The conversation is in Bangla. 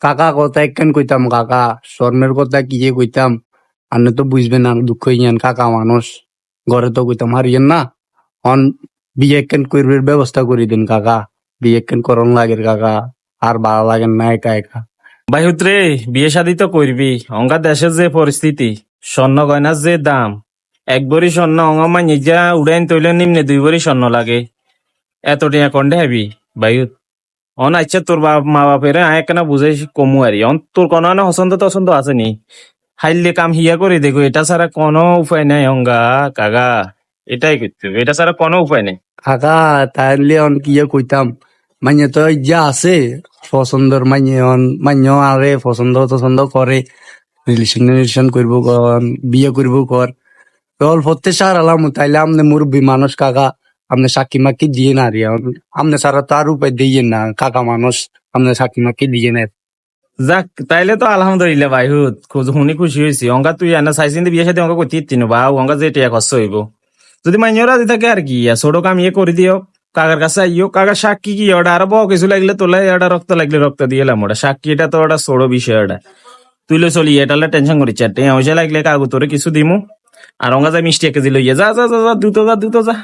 কাকা কথা একখান কইতাম, কাকা স্বর্ণের কথা কি যে কইতাম, আপনি তো বুঝবেন না, দুঃখ ইয়ান কাকা মানুষ, ঘরে তো কইতাম হারিয়েন না, অন বিয়ে একখান করবার ব্যবস্থা করে দিন কাকা, বিয়ে একখান করন লাগের কাকা, আর ভালো লাগেন না একা একা। বাইহুত রে, বিয়ে শাদি তো করবি, অঙ্গা দেশের যে পরিস্থিতি, স্বর্ণ গয়নার যে দাম, এক ভরি স্বর্ণ অঙ্গমা নিজা উড়াইন তৈলে নিম্নে 2 ভরি স্বর্ণ লাগে, এত টিয়া কন্ডে হবি বাইহুত। অন আচ্ছা তোর মা বাপের আয় কেনা বুঝাই কমু আরি, অন তোর কোনো না পছন্দ টছন্দ আছে নি? হাইলে কাম হিয়া করে দেখো, এটা ছাড়া কোনো উপায় নাই অঙ্গা কাকা, এটাই করতে হবে, এটা ছাড়া কোনো উপায় নাই। কাকা তাহলে অন কি যে কইতাম, মানে তো যা আছে পছন্দর, মানে অন মানে আরে পছন্দ টছন্দ করে, রিলেশন করবো কর, বিয়ে করবো কর, অল্পতে সার আলাম, তাইলে আমনে মুরব্বী মানুষ কাকা, আপনি সাক্ষী মাক্ষী দিয়ে না রে, আপনি সারা তার উপায় দিয়ে না কাকা মানুষ, আপনি সাক্ষী মাক্ষী দিয়ে না। যাক তাইলে তো আলহামদুলিল্লাহ বাইহুত, শুনি খুশি হয়েছি। অঙ্গা তুই এনে চাইছিন বিয়ে সাথে অঙ্গা করতে ইত্তিনো বা অঙ্গা যে টিয়া খরচ হইব, যদি মাইনের রাজি থাকে আর কি, ছোট কাম ইয়ে করে দিও, কাকার কাছে আইও, কাকার সাক্ষী কি ওটা আর বউ কিছু লাগলে তোলাই, এটা রক্ত লাগলে রক্ত দিয়ে এলাম, ওটা সাক্ষী, এটা তো ওটা ছোট বিষয়, ওটা তুইলে চলি, এটা টেনশন করিস, টিয়া পয়সা লাগলে কাগজ তোরে কিছু দিমু, আর অঙ্গা যা মিষ্টি 1 কেজি লইয়া যা যা যা যা, দ্রুত যা দ্রুত যা।